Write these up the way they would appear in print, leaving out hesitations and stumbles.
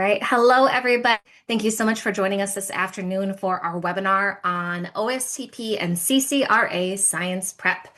right. Hello, everybody. Thank you so much for joining us this afternoon for our webinar on OSTP and CCRA Science Prep,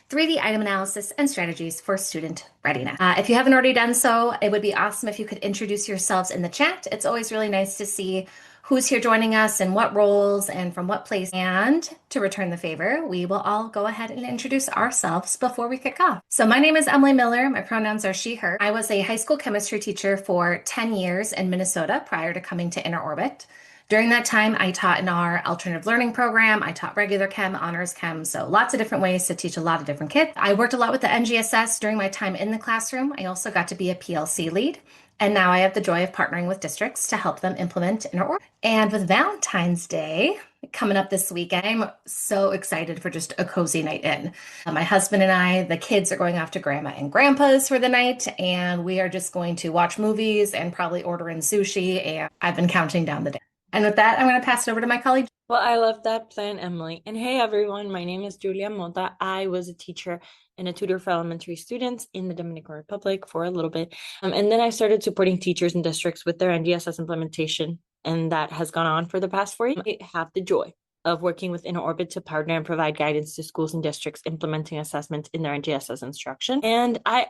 3D item analysis and strategies for student readiness. If you haven't already done so, it would be awesome if you could introduce yourselves in the chat. It's always really nice to see who's here joining us and what roles and from what place. And to return the favor, we will all go ahead and introduce ourselves before we kick off. So my name is Emily Miller. My pronouns are she, her. I was a high school chemistry teacher for 10 years in Minnesota prior to coming to InterOrbit. During that time, I taught in our alternative learning program. I taught regular chem, honors chem, so lots of different ways to teach a lot of different kids. I worked a lot with the NGSS during my time in the classroom. I also got to be a PLC lead. And now I have the joy of partnering with districts to help them implement InterOrbit. And with Valentine's Day coming up this weekend, I'm so excited for just a cozy night in. My husband and I, the kids are going off to grandma and grandpa's for the night, and we are just going to watch movies and probably order in sushi. And I've been counting down the day. And with that, I'm going to pass it over to my colleague. Well, I love that plan, Emily. And hey, everyone, my name is Julia Mota. I was a teacher and a tutor for elementary students in the Dominican Republic for a little bit. And then I started supporting teachers and districts with their NDSS implementation. And that has gone on for the past 4 years. I have the joy of working with InterOrbit to partner and provide guidance to schools and districts implementing assessments in their NGSS instruction. And I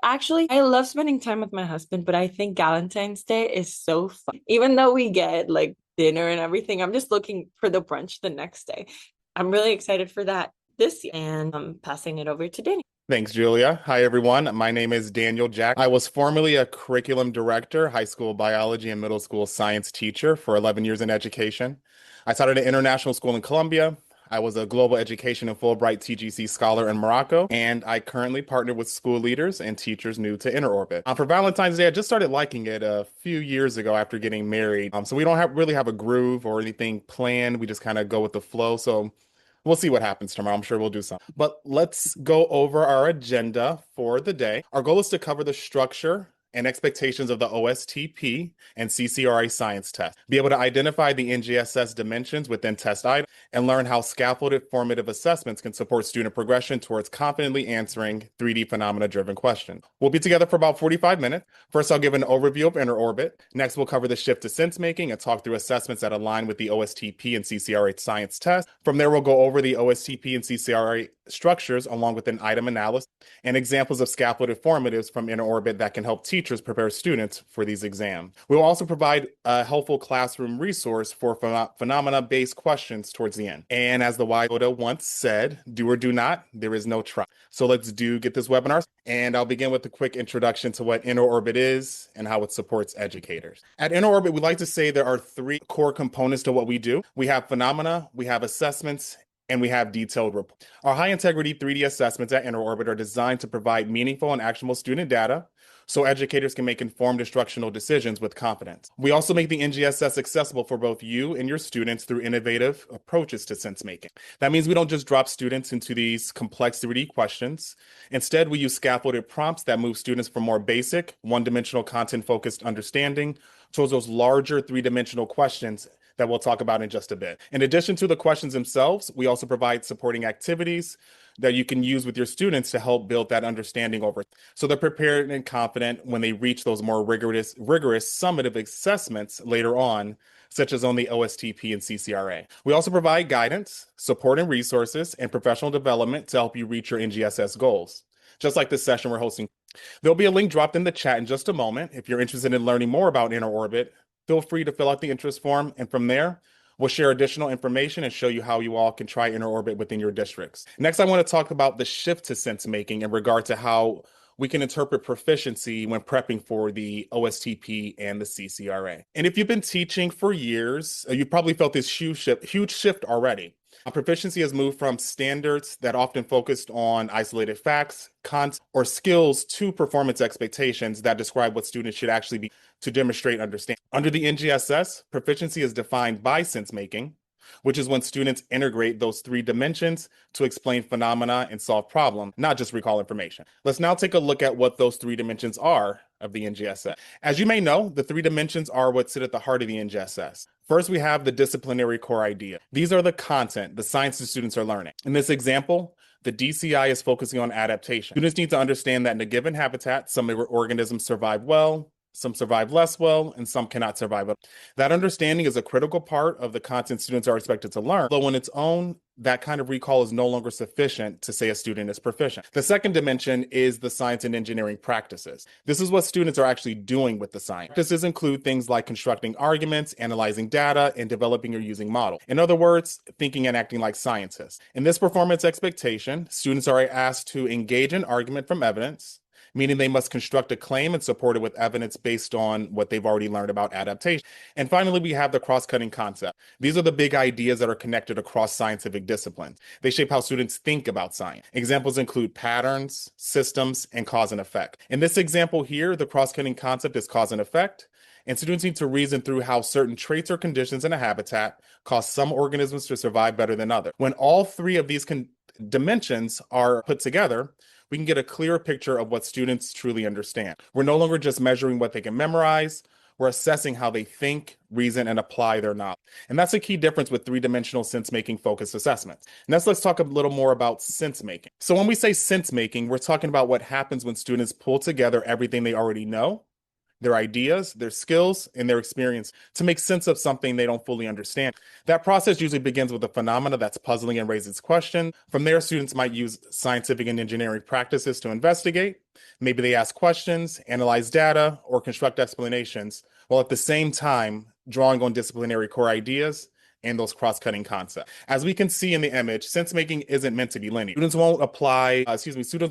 love spending time with my husband, but I think Valentine's Day is so fun. Even though we get like dinner and everything, I'm just looking for the brunch the next day. I'm really excited for that this year, and I'm passing it over to Danny. Thanks, Julia. Hi, everyone. My name is Daniel Jack. I was formerly a curriculum director, high school biology and middle school science teacher for 11 years in education. I taught at an international school in Colombia. I was a global education and Fulbright TGC scholar in Morocco, and I currently partner with school leaders and teachers new to InterOrbit. For Valentine's Day, I just started liking it a few years ago after getting married. So we don't really have a groove or anything planned. We just kind of go with the flow. So we'll see what happens tomorrow. I'm sure we'll do something. But let's go over our agenda for the day. Our goal is to cover the structure and expectations of the OSTP and CCRA science test, be able to identify the NGSS dimensions within test items, and learn how scaffolded formative assessments can support student progression towards confidently answering 3D phenomena-driven questions. We'll be together for about 45 minutes. First, I'll give an overview of InterOrbit. Next, we'll cover the shift to sense-making and talk through assessments that align with the OSTP and CCRA science test. From there, we'll go over the OSTP and CCRA structures along with an item analysis and examples of scaffolded formatives from InterOrbit that can help teachers prepare students for these exams. We'll also provide a helpful classroom resource for phenomena-based questions towards the end. And as the wise Yoda once said, do or do not, there is no try. So let's get this webinar. And I'll begin with a quick introduction to what InterOrbit is and how it supports educators. At InterOrbit, we like to say there are 3 core components to what we do. We have phenomena, we have assessments, and we have detailed reports. Our high-integrity 3D assessments at InterOrbit are designed to provide meaningful and actionable student data so educators can make informed instructional decisions with confidence. We also make the NGSS accessible for both you and your students through innovative approaches to sense-making. That means we don't just drop students into these complex 3D questions. Instead, we use scaffolded prompts that move students from more basic, one-dimensional content-focused understanding towards those larger 3-dimensional questions that we'll talk about in just a bit. In addition to the questions themselves, we also provide supporting activities that you can use with your students to help build that understanding over, so they're prepared and confident when they reach those more rigorous summative assessments later on, such as on the OSTP and CCRA. We also provide guidance, support and resources, and professional development to help you reach your NGSS goals. Just like this session we're hosting. There'll be a link dropped in the chat in just a moment. If you're interested in learning more about InterOrbit, feel free to fill out the interest form, and from there, we'll share additional information and show you how you all can try InterOrbit within your districts. Next, I want to talk about the shift to sense-making in regard to how we can interpret proficiency when prepping for the OSTP and the CCRA. And if you've been teaching for years, you probably felt this huge shift already. Proficiency has moved from standards that often focused on isolated facts, concepts, or skills to performance expectations that describe what students should actually be to demonstrate understanding. Under the NGSS, proficiency is defined by sense-making, which is when students integrate those 3 dimensions to explain phenomena and solve problems, not just recall information. Let's now take a look at what those 3 dimensions are of the NGSS. As you may know, the 3 dimensions are what sit at the heart of the NGSS. First, we have the disciplinary core idea. These are the content, the science the students are learning. In this example, the DCI is focusing on adaptation. Students need to understand that in a given habitat, some organisms survive well, some survive less well, and some cannot survive. That understanding is a critical part of the content students are expected to learn. Though on its own, that kind of recall is no longer sufficient to say a student is proficient. The second dimension is the science and engineering practices. This is what students are actually doing with the science. Practices include things like constructing arguments, analyzing data, and developing or using models. In other words, thinking and acting like scientists. In this performance expectation, students are asked to engage in argument from evidence, meaning they must construct a claim and support it with evidence based on what they've already learned about adaptation. And finally, we have the cross-cutting concept. These are the big ideas that are connected across scientific disciplines. They shape how students think about science. Examples include patterns, systems, and cause and effect. In this example here, the cross-cutting concept is cause and effect, and students need to reason through how certain traits or conditions in a habitat cause some organisms to survive better than others. When all three of these dimensions are put together, we can get a clear picture of what students truly understand. We're no longer just measuring what they can memorize, we're assessing how they think, reason, and apply their knowledge. And that's a key difference with three-dimensional sense-making focused assessments. Next, let's talk a little more about sense-making. So when we say sense-making, we're talking about what happens when students pull together everything they already know, their ideas, their skills, and their experience to make sense of something they don't fully understand. That process usually begins with a phenomena that's puzzling and raises questions. From there, students might use scientific and engineering practices to investigate. Maybe they ask questions, analyze data, or construct explanations, while at the same time drawing on disciplinary core ideas and those cross-cutting concepts. As we can see in the image, sense-making isn't meant to be linear. Students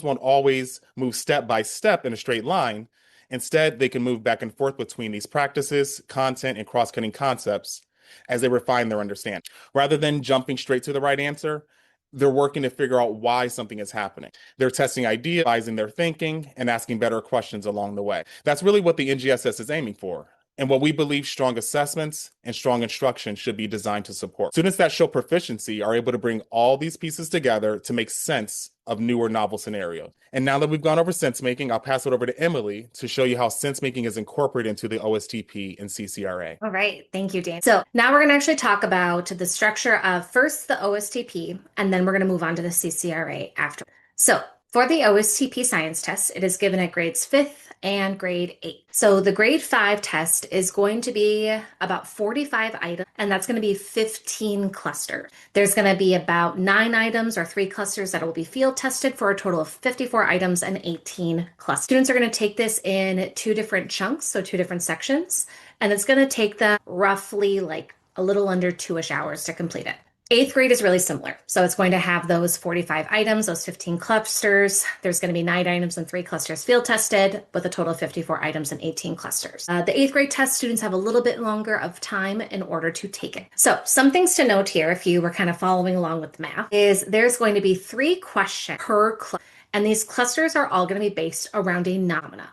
won't always move step by step in a straight line. Instead, they can move back and forth between these practices, content, and cross-cutting concepts as they refine their understanding. Rather than jumping straight to the right answer, they're working to figure out why something is happening. They're testing ideas, advising their thinking, and asking better questions along the way. That's really what the NGSS is aiming for, and what we believe strong assessments and strong instruction should be designed to support. Students that show proficiency are able to bring all these pieces together to make sense of new or novel scenarios. And now that we've gone over sense making, I'll pass it over to Emily to show you how sense making is incorporated into the OSTP and CCRA. All right. Thank you, Dan. So now we're going to actually talk about the structure of first the OSTP, and then we're going to move on to the CCRA after. So for the OSTP science test, it is given at grades 5th and grade 8. So the grade 5 test is going to be about 45 items, and that's going to be 15 clusters. There's going to be about 9 items or 3 clusters that will be field tested for a total of 54 items and 18 clusters. Students are going to take this in 2 different chunks, so 2 different sections, and it's going to take them roughly like a little under 2-ish hours to complete it. 8th grade is really similar. So it's going to have those 45 items, those 15 clusters. There's going to be 9 items and 3 clusters field tested with a total of 54 items and 18 clusters. The 8th grade test, students have a little bit longer of time in order to take it. So some things to note here, if you were kind of following along with the math, is there's going to be 3 questions per cluster. And these clusters are all going to be based around a phenomena.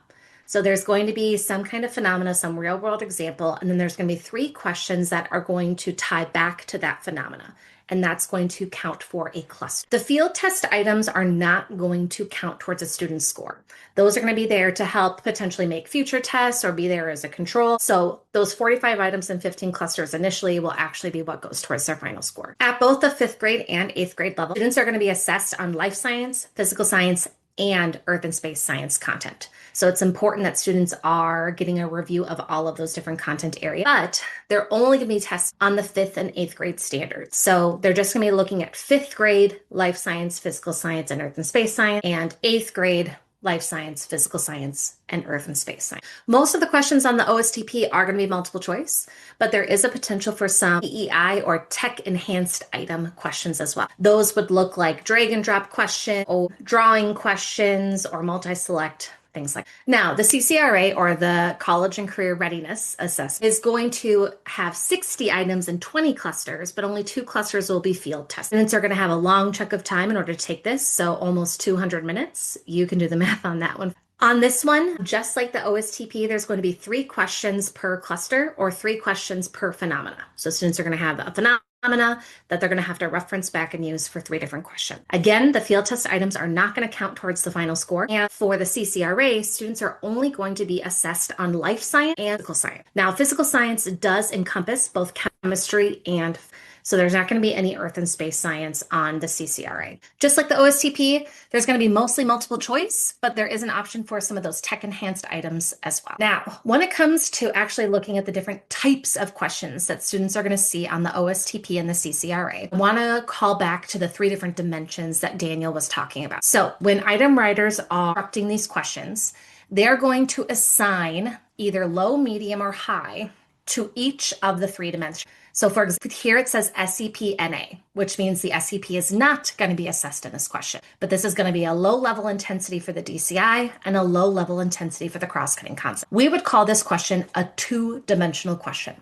So there's going to be some kind of phenomena, some real world example, and then there's going to be 3 questions that are going to tie back to that phenomena. And that's going to count for a cluster. The field test items are not going to count towards a student's score. Those are going to be there to help potentially make future tests or be there as a control. So those 45 items and 15 clusters initially will actually be what goes towards their final score. At both the 5th grade and 8th grade level, students are going to be assessed on life science, physical science, and earth and space science content. So it's important that students are getting a review of all of those different content areas, but they're only going to be tested on the 5th and 8th grade standards. So they're just going to be looking at 5th grade life science, physical science, and earth and space science, and 8th grade life science, physical science, and earth and space science. Most of the questions on the OSTP are going to be multiple choice, but there is a potential for some EEI or tech enhanced item questions as well. Those would look like drag and drop questions or drawing questions or multi-select, things like that. Now, the CCRA, or the College and Career Readiness Assessment, is going to have 60 items and 20 clusters, but only 2 clusters will be field tested. Students are going to have a long chunk of time in order to take this, so almost 200 minutes. You can do the math on that one. On this one, just like the OSTP, there's going to be 3 questions per cluster or 3 questions per phenomena. So students are going to have a phenomena that they're going to have to reference back and use for 3 different questions. Again, the field test items are not going to count towards the final score. And for the CCRA, students are only going to be assessed on life science and physical science. Now, physical science does encompass both chemistry chemistry, and so there's not going to be any earth and space science on the CCRA. Just like the OSTP, there's going to be mostly multiple choice, but there is an option for some of those tech enhanced items as well. Now, when it comes to actually looking at the different types of questions that students are going to see on the OSTP and the CCRA, I want to call back to the 3 different dimensions that Daniel was talking about. So when item writers are constructing these questions, they're going to assign either low, medium, or high to each of the 3 dimensions. So for example, here it says SEP-NA, which means the SEP is not going to be assessed in this question, but this is going to be a low level intensity for the DCI and a low level intensity for the cross-cutting concept. We would call this question a 2-dimensional question,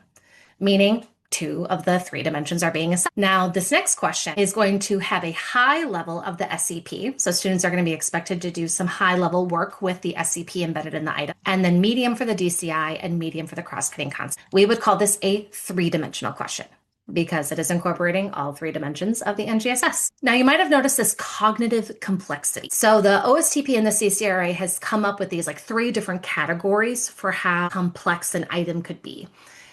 meaning 2 of the 3 dimensions are being assessed. Now, this next question is going to have a high level of the SEP. So students are going to be expected to do some high level work with the SEP embedded in the item, and then medium for the DCI and medium for the cross-cutting concept. We would call this a 3-dimensional question because it is incorporating all 3 dimensions of the NGSS. Now, you might have noticed this cognitive complexity. So the OSTP and the CCRA has come up with these 3 different categories for how complex an item could be.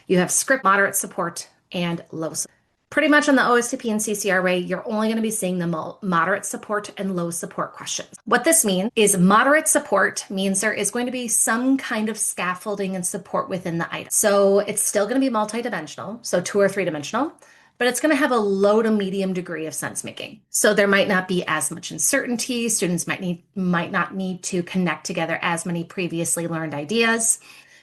You have script, moderate support, and low support. Pretty much on the OSTP and CCRA, you're only going to be seeing the moderate support and low support questions. What this means is moderate support means there is going to be some kind of scaffolding and support within the item. So it's still going to be multidimensional, so 2 or 3-dimensional, but it's going to have a low to medium degree of sense making. So there might not be as much uncertainty. Students might not need to connect together as many previously learned ideas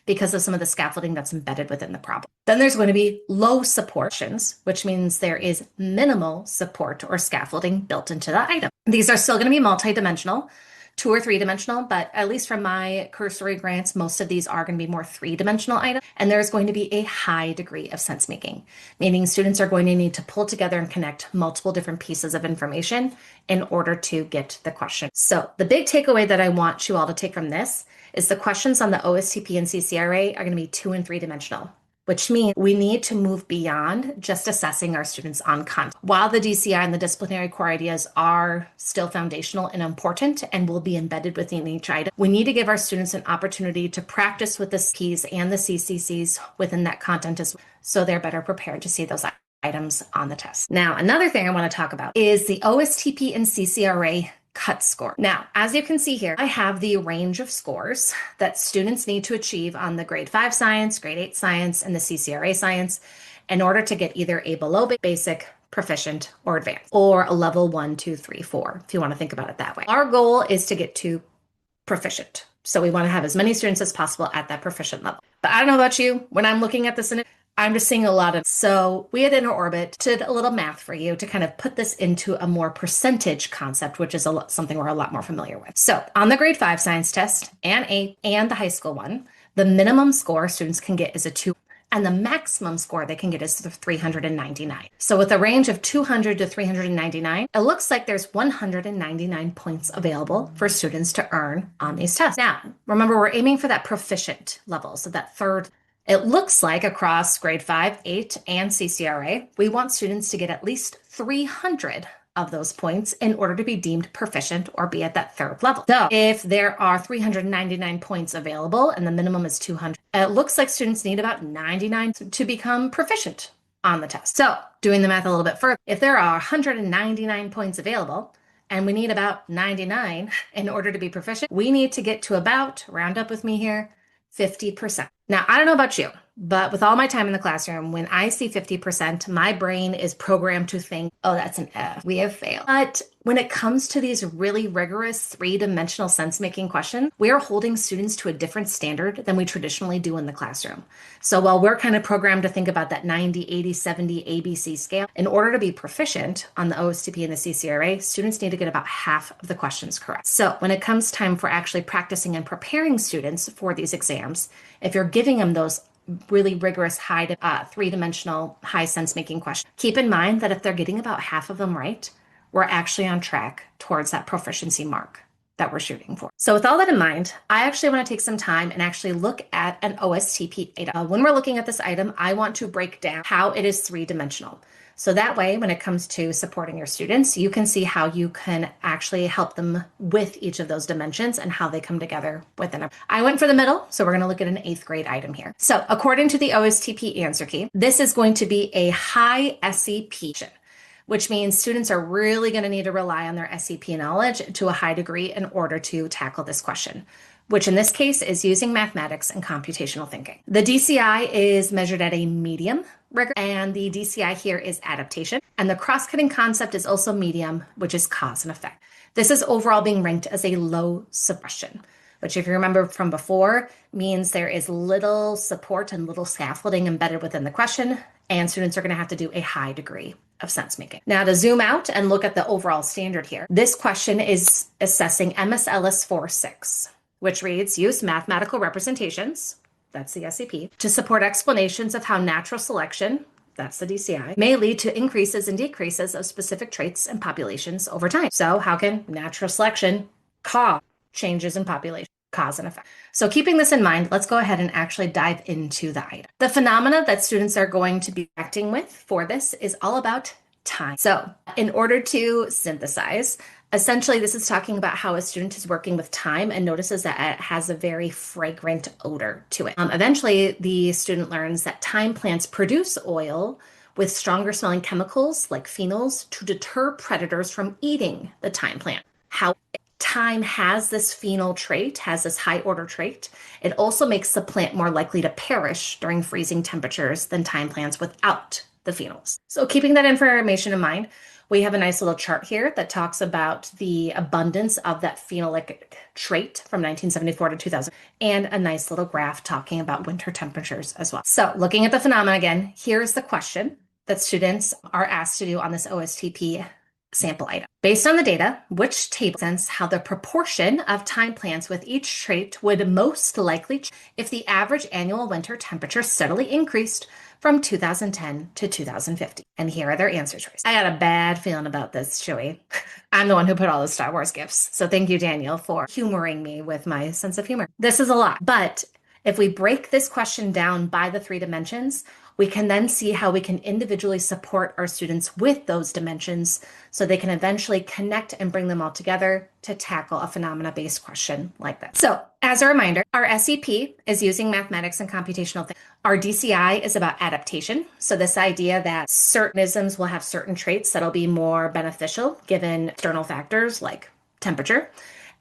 because of some of the scaffolding that's embedded within the problem. Then there's going to be low support questions, which means there is minimal support or scaffolding built into the item. These are still going to be multidimensional, 2 or 3-dimensional, but at least from my cursory grants, most of these are going to be more 3-dimensional items. And there's going to be a high degree of sense making, meaning students are going to need to pull together and connect multiple different pieces of information in order to get the question. So the big takeaway that I want you all to take from this is the questions on the OSTP and CCRA are going to be 2 and 3-dimensional, which means we need to move beyond just assessing our students on content. While the DCI and the disciplinary core ideas are still foundational and important and will be embedded within each item, we need to give our students an opportunity to practice with the Ps and the CCCs within that content as well, so they're better prepared to see those items on the test. Now, another thing I want to talk about is the OSTP and CCRA cut score. Now, as you can see here, I have the range of scores that students need to achieve on the grade 5 science, grade 8 science, and the CCRA science in order to get either a below basic, proficient, or advanced, or a level 1, 2, 3, 4, if you want to think about it that way. Our goal is to get to proficient. So we want to have as many students as possible at that proficient level. But I don't know about you, when I'm looking at this, I'm just seeing a lot of, so we at InterOrbit did a little math for you to kind of put this into a more percentage concept, which is something we're a lot more familiar with. So on the grade 5 science test and 8 and the high school one, the minimum score students can get is a 2, and the maximum score they can get is 399. So with a range of 200 to 399, it looks like there's 199 points available for students to earn on these tests. Now, remember, we're aiming for that proficient level, so that third. It looks like across grade 5, 8, and CCRA, we want students to get at least 300 of those points in order to be deemed proficient or be at that 3rd level. So if there are 399 points available and the minimum is 200, it looks like students need about 99 to become proficient on the test. So doing the math a little bit further, if there are 199 points available and we need about 99 in order to be proficient, we need to get to about, round up with me here, 50%. Now, I don't know about you, but with all my time in the classroom, when I see 50%, my brain is programmed to think, oh, that's an F. We have failed. But when it comes to these really rigorous 3-dimensional sense-making questions, we are holding students to a different standard than we traditionally do in the classroom. So while we're kind of programmed to think about that 90, 80, 70 ABC scale, in order to be proficient on the OSTP and the CCRA, students need to get about half of the questions correct. So when it comes time for actually practicing and preparing students for these exams, if you're giving them those really rigorous high 3-dimensional high sense making questions, keep in mind that if they're getting about half of them right, we're actually on track towards that proficiency mark that we're shooting for. So with all that in mind, I actually want to take some time and actually look at an OSTP item. When we're looking at this item, I want to break down how it is three-dimensional. So that way, when it comes to supporting your students, you can see how you can actually help them with each of those dimensions and how they come together within it. I went for the middle, so we're going to look at an 8th grade item here. So according to the OSTP answer key, this is going to be a high SEP, which means students are really going to need to rely on their SEP knowledge to a high degree in order to tackle this question, which in this case is using mathematics and computational thinking. The DCI is measured at a medium rigor, and the DCI here is adaptation. And the cross-cutting concept is also medium, which is cause and effect. This is overall being ranked as a low suppression, which if you remember from before, means there is little support and little scaffolding embedded within the question, and students are going to have to do a high degree of sense making. Now to zoom out and look at the overall standard here, this question is assessing MSLS 4.6, which reads, use mathematical representations, that's the SEP, to support explanations of how natural selection, that's the DCI, may lead to increases and decreases of specific traits and populations over time. So how can natural selection cause changes in population? Cause and effect. So keeping this in mind, let's go ahead and actually dive into the item. The phenomena that students are going to be acting with for this is all about time. So in order to synthesize, essentially this is talking about how a student is working with time and notices that it has a very fragrant odor to it. Eventually, the student learns that thyme plants produce oil with stronger smelling chemicals like phenols to deter predators from eating the thyme plant. How thyme has this phenol trait, has this high order trait. It also makes the plant more likely to perish during freezing temperatures than thyme plants without the phenols. So keeping that information in mind, we have a nice little chart here that talks about the abundance of that phenolic trait from 1974 to 2000, and a nice little graph talking about winter temperatures as well. So looking at the phenomena again, here's the question that students are asked to do on this OSTP sample item. Based on the data, which table represents how the proportion of thyme plants with each trait would most likely change if the average annual winter temperature steadily increased from 2010 to 2050? And here are their answer choices. I got a bad feeling about this, Chewy. I'm the one who put all the Star Wars gifts. So thank you, Daniel, for humoring me with my sense of humor. This is a lot, but if we break this question down by the 3 dimensions, we can then see how we can individually support our students with those dimensions so they can eventually connect and bring them all together to tackle a phenomena-based question like this. So as a reminder, our SEP is using mathematics and computational thinking. Our DCI is about adaptation. So this idea that certain isms will have certain traits that'll be more beneficial given external factors like temperature,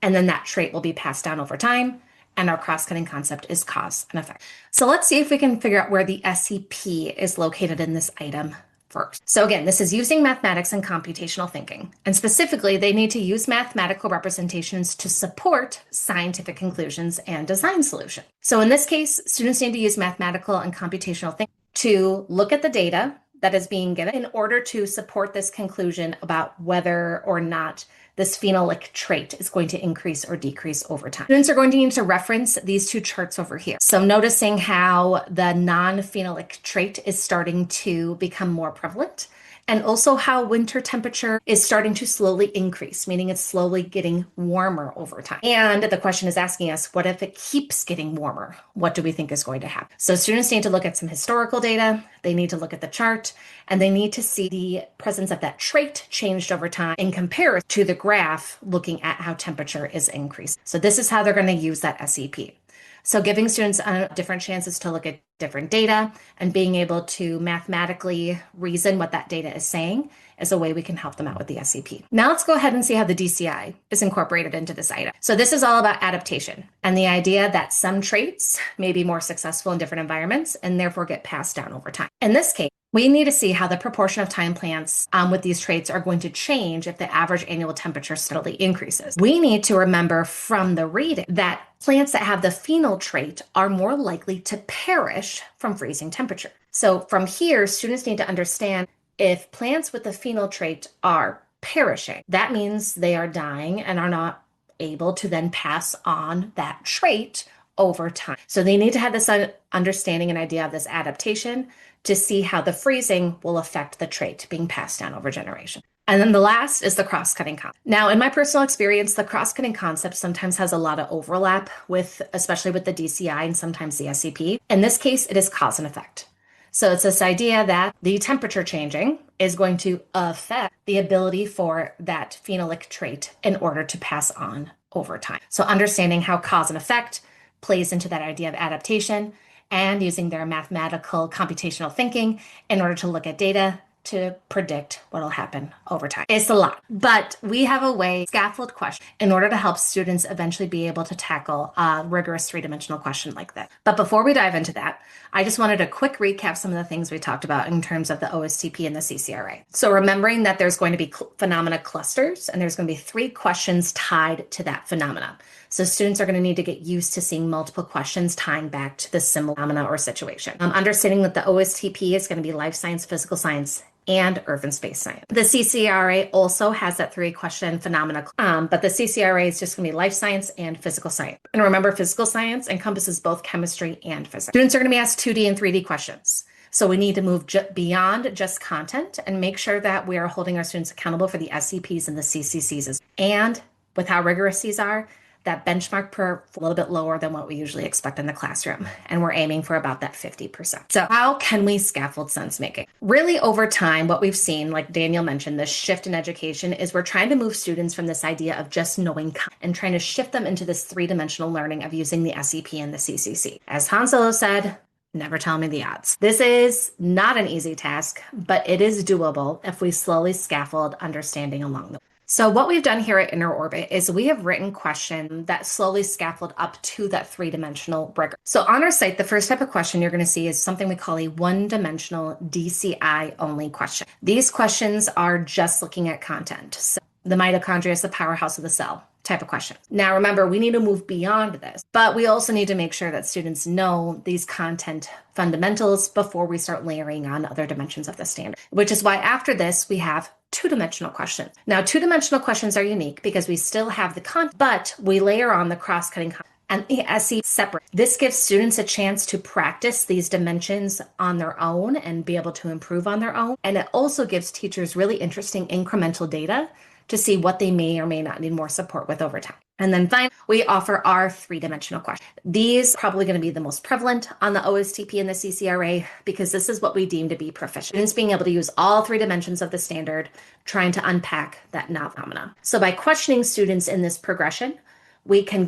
and then that trait will be passed down over time. And our cross-cutting concept is cause and effect. So let's see if we can figure out where the SEP is located in this item first. So again, this is using mathematics and computational thinking. And specifically, they need to use mathematical representations to support scientific conclusions and design solutions. So in this case, students need to use mathematical and computational thinking to look at the data that is being given in order to support this conclusion about whether or not this phenolic trait is going to increase or decrease over time. Students are going to need to reference these 2 charts over here. So noticing how the non-phenolic trait is starting to become more prevalent, and also how winter temperature is starting to slowly increase, meaning it's slowly getting warmer over time. And the question is asking us, what if it keeps getting warmer? What do we think is going to happen? So students need to look at some historical data, they need to look at the chart, and they need to see the presence of that trait changed over time in comparison to the graph looking at how temperature is increasing. So this is how they're going to use that SEP. So giving students different chances to look at different data and being able to mathematically reason what that data is saying is a way we can help them out with the SEP. Now let's go ahead and see how the DCI is incorporated into this item. So this is all about adaptation and the idea that some traits may be more successful in different environments and therefore get passed down over time. In this case, we need to see how the proportion of thyme plants with these traits are going to change if the average annual temperature steadily increases. We need to remember from the reading that plants that have the phenol trait are more likely to perish from freezing temperature. So from here, students need to understand if plants with the phenol trait are perishing, that means they are dying and are not able to then pass on that trait over time. So they need to have this understanding and idea of this adaptation to see how the freezing will affect the trait being passed down over generation. And then the last is the cross-cutting concept. Now, in my personal experience, the cross-cutting concept sometimes has a lot of overlap with, especially with the DCI and sometimes the SCP. In this case, it is cause and effect. So it's this idea that the temperature changing is going to affect the ability for that phenolic trait in order to pass on over time. So understanding how cause and effect plays into that idea of adaptation and using their mathematical computational thinking in order to look at data to predict what will happen over time. It's a lot, but we have a way, scaffold question, in order to help students eventually be able to tackle a rigorous three-dimensional question like that. But before we dive into that, I just wanted a quick recap some of the things we talked about in terms of the OSTP and the CCRA. So remembering that there's going to be phenomena clusters, and there's going to be 3 questions tied to that phenomena. So students are going to need to get used to seeing multiple questions tying back to the similar phenomena or situation. Understanding that the OSTP is going to be life science, physical science, and earth and space science. The CCRA also has that 3-question phenomena, but the CCRA is just going to be life science and physical science. And remember, physical science encompasses both chemistry and physics. Students are going to be asked 2D and 3D questions. So we need to move beyond just content and make sure that we are holding our students accountable for the SCPs and the CCCs. And with how rigorous these are, that benchmark per a little bit lower than what we usually expect in the classroom. And we're aiming for about that 50%. So how can we scaffold sense making? Really over time, what we've seen, like Daniel mentioned, this shift in education is we're trying to move students from this idea of just knowing and trying to shift them into this 3-dimensional learning of using the SEP and the CCC. As Han Solo said, never tell me the odds. This is not an easy task, but it is doable if we slowly scaffold understanding along the way. So what we've done here at Inner Orbit is we have written questions that slowly scaffold up to that 3-dimensional rigor. So on our site, the first type of question you're going to see is something we call a 1-dimensional DCI only question. These questions are just looking at content. So the mitochondria is the powerhouse of the cell type of question. Now, remember, we need to move beyond this, but we also need to make sure that students know these content fundamentals before we start layering on other dimensions of the standard, which is why after this, we have 2-dimensional questions. Now, 2-dimensional questions are unique because we still have the content, but we layer on the cross-cutting content and the SE separate. This gives students a chance to practice these dimensions on their own and be able to improve on their own. And it also gives teachers really interesting incremental data to see what they may or may not need more support with over time. And then finally, we offer our 3-dimensional questions. These are probably going to be the most prevalent on the OSTP and the CCRA because this is what we deem to be proficient. Students being able to use all 3 dimensions of the standard, trying to unpack that novel phenomena. So by questioning students in this progression, we can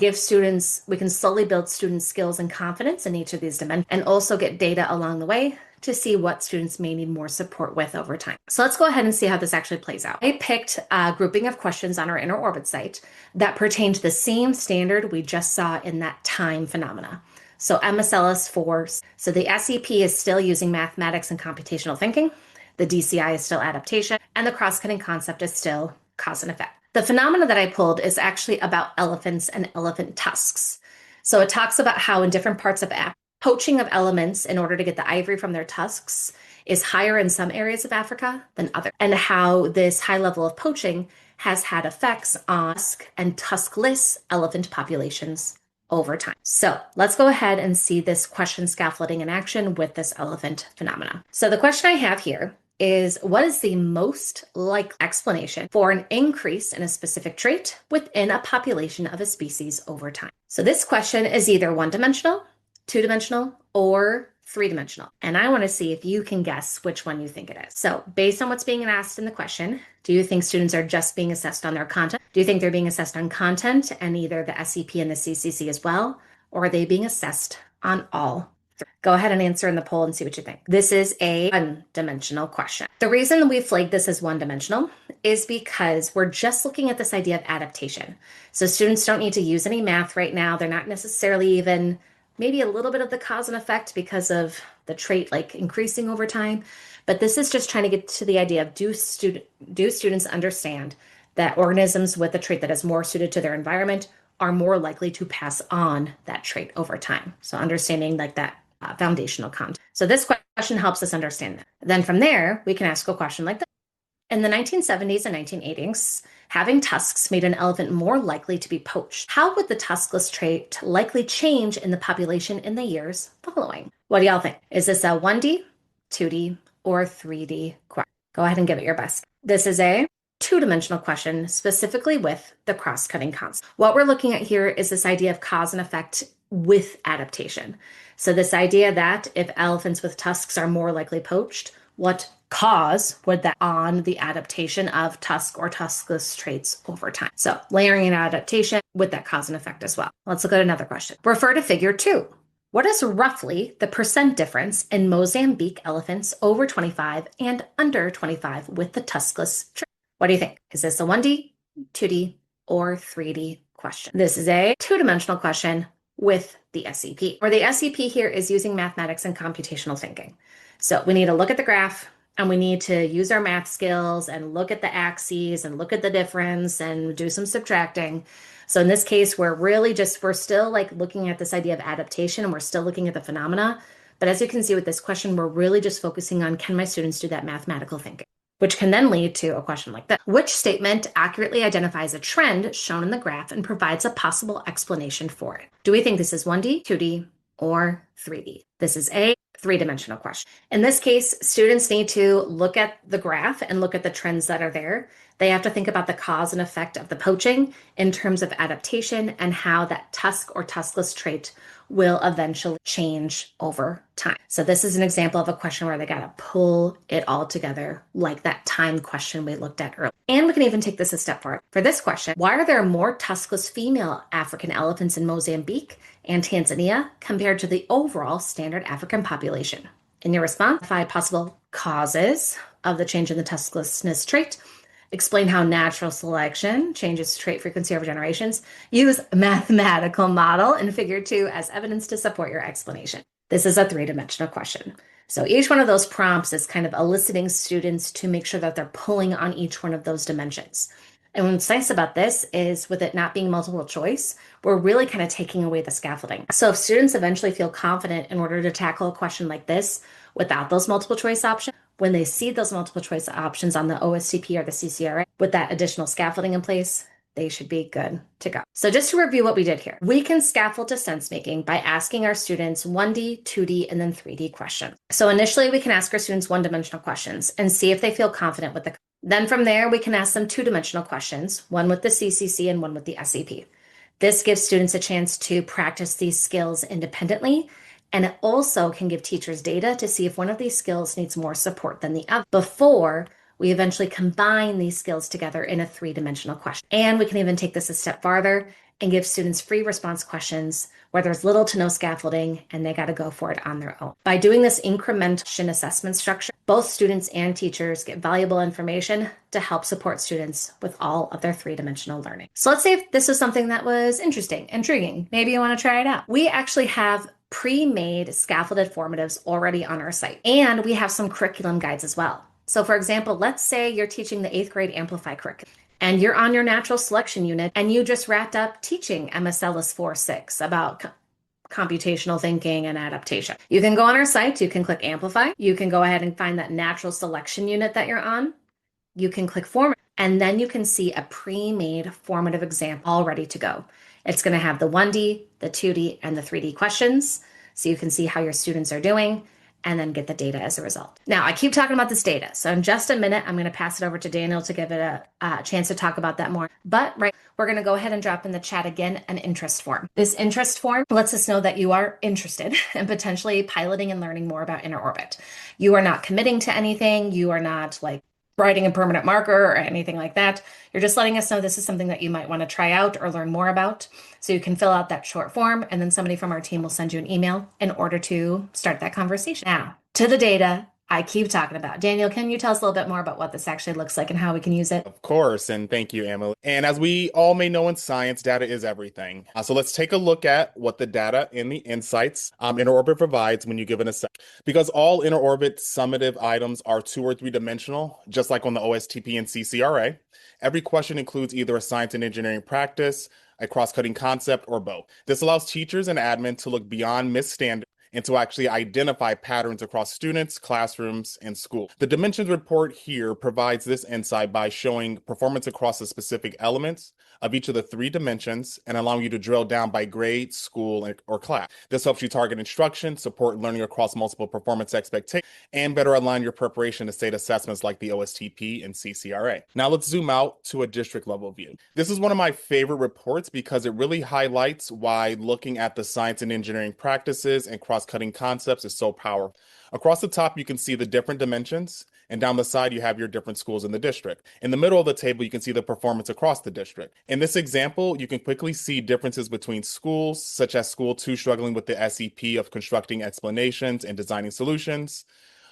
slowly build students' skills and confidence in each of these dimensions and also get data along the way to see what students may need more support with over time. So let's go ahead and see how this actually plays out. I picked a grouping of questions on our Inner Orbit site that pertain to the same standard we just saw in that time phenomena. So MSLS 4. So the SEP is still using mathematics and computational thinking. The DCI is still adaptation, and the cross-cutting concept is still cause and effect. The phenomena that I pulled is actually about elephants and elephant tusks. So it talks about how in different parts of Africa, poaching of elements in order to get the ivory from their tusks is higher in some areas of Africa than others, and how this high level of poaching has had effects on tusk and tuskless elephant populations over time. So let's go ahead and see this question scaffolding in action with this elephant phenomena. So the question I have here is, what is the most likely explanation for an increase in a specific trait within a population of a species over time? So this question is either 1-dimensional, 2-dimensional, or 3-dimensional. And I want to see if you can guess which one you think it is. So based on what's being asked in the question, do you think students are just being assessed on their content? Do you think they're being assessed on content and either the SEP and the CCC as well? Or are they being assessed on all? Go ahead and answer in the poll and see what you think. This is a 1-dimensional question. The reason we flagged this as 1-dimensional is because we're just looking at this idea of adaptation. So students don't need to use any math right now. They're not necessarily even maybe a little bit of the cause and effect because of the trait like increasing over time. But this is just trying to get to the idea of do students understand that organisms with a trait that is more suited to their environment are more likely to pass on that trait over time. So understanding like that foundational content. So this question helps us understand that. Then from there, we can ask a question like this. In the 1970s and 1980s, having tusks made an elephant more likely to be poached. How would the tuskless trait likely change in the population in the years following? What do y'all think? Is this a 1D, 2D, or 3D question? Go ahead and give it your best. This is a two-dimensional question, specifically with the cross-cutting concept. What we're looking at here is this idea of cause and effect with adaptation. So this idea that if elephants with tusks are more likely poached, what cause would that on the adaptation of tusk or tuskless traits over time? So layering in adaptation with that cause and effect as well. Let's look at another question. Refer to figure 2. What is roughly the percent difference in Mozambique elephants over 25 and under 25 with the tuskless trait? What do you think? Is this a 1D, 2D, or 3D question? This is a two-dimensional question with the SCP, where the SCP here is using mathematics and computational thinking. So we need to look at the graph and we need to use our math skills and look at the axes and look at the difference and do some subtracting. So in this case, we're still like looking at this idea of adaptation and we're still looking at the phenomena. But as you can see with this question, we're really just focusing on, can my students do that mathematical thinking? Which can then lead to a question like this. Which statement accurately identifies a trend shown in the graph and provides a possible explanation for it? Do we think this is 1D, 2D, or 3D? This is a three-dimensional question. In this case, students need to look at the graph and look at the trends that are there. They have to think about the cause and effect of the poaching in terms of adaptation and how that tusk or tuskless trait will eventually change over time. So this is an example of a question where they got to pull it all together, like that time question we looked at earlier. And we can even take this a step further. For this question, why are there more tuskless female African elephants in Mozambique and Tanzania compared to the overall standard African population? In your response, 5 possible causes of the change in the tusklessness trait. Explain how natural selection changes trait frequency over generations. Use a mathematical model in figure 2 as evidence to support your explanation. This is a three-dimensional question. So each one of those prompts is kind of eliciting students to make sure that they're pulling on each one of those dimensions. And what's nice about this is with it not being multiple choice, we're really kind of taking away the scaffolding. So if students eventually feel confident in order to tackle a question like this without those multiple choice options, when they see those multiple choice options on the OSTP or the CCRA with that additional scaffolding in place, they should be good to go. So just to review what we did here, we can scaffold to sense making by asking our students 1D, 2D, and then 3D questions. So initially we can ask our students one-dimensional questions and see if they feel confident with the. Then from there, we can ask them two-dimensional questions, one with the CCC and one with the SCP. This gives students a chance to practice these skills independently, and it also can give teachers data to see if one of these skills needs more support than the other before we eventually combine these skills together in a three-dimensional question. And we can even take this a step farther and give students free response questions where there's little to no scaffolding and they got to go for it on their own. By doing this incremental assessment structure, both students and teachers get valuable information to help support students with all of their three-dimensional learning. So let's say if this was something that was interesting, intriguing, maybe you want to try it out. We actually have pre-made scaffolded formatives already on our site, and we have some curriculum guides as well. So for example, let's say you're teaching the 8th grade Amplify curriculum and you're on your natural selection unit and you just wrapped up teaching MSLS 4-6 about computational thinking and adaptation. You can go on our site, you can click Amplify, you can go ahead and find that natural selection unit that you're on, you can click Format, and then you can see a pre-made formative example all ready to go. It's going to have the 1D, the 2D, and the 3D questions, so you can see how your students are doing and then get the data as a result. Now, I keep talking about this data, so in just a minute, I'm going to pass it over to Daniel to give it a chance to talk about that more. But we're going to go ahead and drop in the chat again an interest form. This interest form lets us know that you are interested in potentially piloting and learning more about inner orbit. You are not committing to anything. You are not like writing a permanent marker or anything like that. You're just letting us know this is something that you might want to try out or learn more about. So you can fill out that short form and then somebody from our team will send you an email in order to start that conversation. Now, to the data I keep talking about. Daniel, can you tell us a little bit more about what this actually looks like and how we can use it? Of course, and thank you, Emily. And as we all may know in science, data is everything. So let's take a look at what the data in the insights inner orbit provides when you give it a set. Because all inner orbit summative items are 2 or 3 dimensional, just like on the OSTP and CCRA. Every question includes either a science and engineering practice, a cross-cutting concept, or both. This allows teachers and admin to look beyond missed standards and to actually identify patterns across students, classrooms, and schools. The dimensions report here provides this insight by showing performance across the specific elements of each of the three dimensions and allowing you to drill down by grade, school, or class. This helps you target instruction, support learning across multiple performance expectations, and better align your preparation to state assessments like the OSTP and CCRA. Now let's zoom out to a district level view. This is one of my favorite reports because it really highlights why looking at the science and engineering practices and cross-cutting concepts is so powerful. Across the top, you can see the different dimensions, and down the side, you have your different schools in the district. In the middle of the table, you can see the performance across the district. In this example, you can quickly see differences between schools, such as School 2 struggling with the SEP of constructing explanations and designing solutions,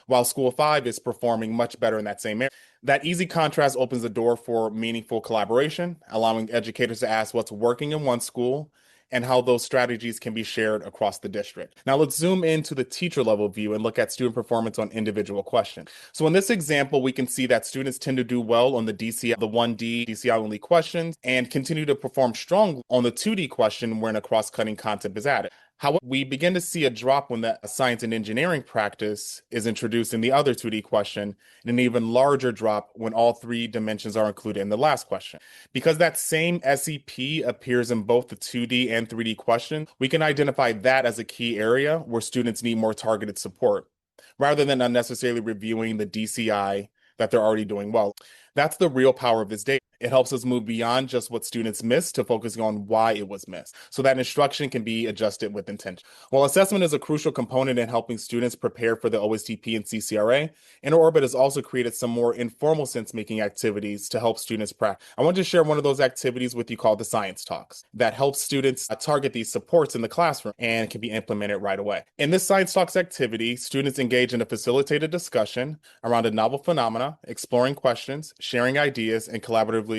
while School 5 is performing much better in that same area. That easy contrast opens the door for meaningful collaboration, allowing educators to ask what's working in one school and how those strategies can be shared across the district. Now let's zoom into the teacher level view and look at student performance on individual questions. So in this example, we can see that students tend to do well on the DCI, the 1D DCI only questions, and continue to perform strongly on the 2D question when a cross-cutting concept is added. However, we begin to see a drop when the science and engineering practice is introduced in the other 2D question, and an even larger drop when all three dimensions are included in the last question. Because that same SEP appears in both the 2D and 3D question, we can identify that as a key area where students need more targeted support, rather than unnecessarily reviewing the DCI that they're already doing well. That's the real power of this data. It helps us move beyond just what students missed to focusing on why it was missed, so that instruction can be adjusted with intention. While assessment is a crucial component in helping students prepare for the OSTP and CCRA, InterOrbit has also created some more informal sense-making activities to help students practice. I want to share one of those activities with you called the Science Talks that helps students target these supports in the classroom and can be implemented right away. In this Science Talks activity, students engage in a facilitated discussion around a novel phenomena, exploring questions, sharing ideas, and collaboratively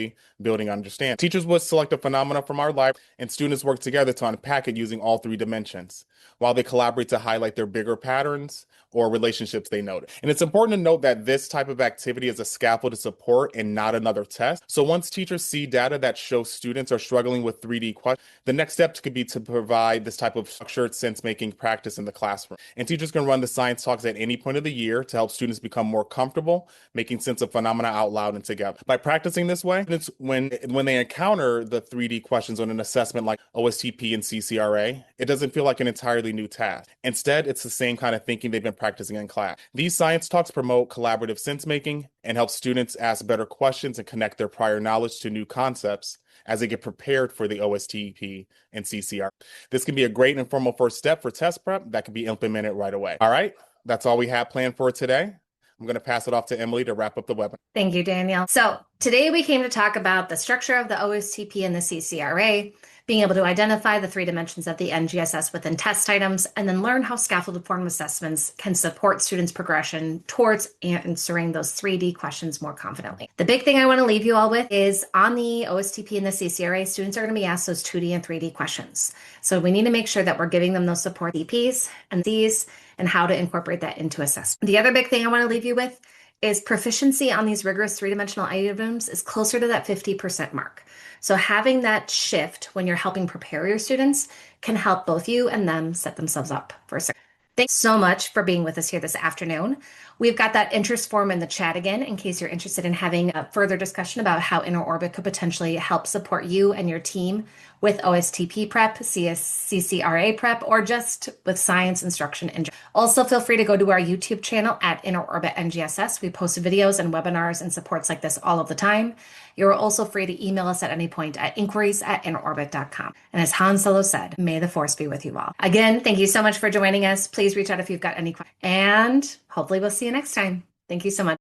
building understanding. Teachers would select a phenomena from our library, and students work together to unpack it using all three dimensions, while they collaborate to highlight their bigger patterns or relationships they noted. And it's important to note that this type of activity is a scaffold to support and not another test. So once teachers see data that shows students are struggling with 3D questions, the next step could be to provide this type of structured sense-making practice in the classroom. And teachers can run the Science Talks at any point of the year to help students become more comfortable making sense of phenomena out loud and together. By practicing this way, when they encounter the 3D questions on an assessment like OSTP and CCRA, it doesn't feel like an entirely new task. Instead, it's the same kind of thinking they've been practicing in class. These Science Talks promote collaborative sense-making and help students ask better questions and connect their prior knowledge to new concepts as they get prepared for the OSTP and CCR. This can be a great informal first step for test prep that can be implemented right away. All right, that's all we have planned for today. I'm going to pass it off to Emily to wrap up the webinar. Thank you, Danielle. So today we came to talk about the structure of the OSTP and the CCRA, being able to identify the three dimensions of the NGSS within test items, and then learn how scaffolded form assessments can support students' progression towards answering those 3D questions more confidently. The big thing I want to leave you all with is on the OSTP and the CCRA, students are going to be asked those 2D and 3D questions. So we need to make sure that we're giving them those support EPs and these and how to incorporate that into assessment. The other big thing I want to leave you with is proficiency on these rigorous three-dimensional items is closer to that 50% mark. So having that shift when you're helping prepare your students can help both you and them set themselves up for success. Thanks so much for being with us here this afternoon. We've got that interest form in the chat again in case you're interested in having a further discussion about how InterOrbit could potentially help support you and your team with OSTP prep, CCRA prep, or just with science instruction in general. Also, feel free to go to our YouTube channel at InterOrbit NGSS. We post videos and webinars and supports like this all of the time. You're also free to email us at any point at inquiries@interorbit.com. And as Han Solo said, may the force be with you all. Again, thank you so much for joining us. Please reach out if you've got any questions. And hopefully we'll see you next time. Thank you so much.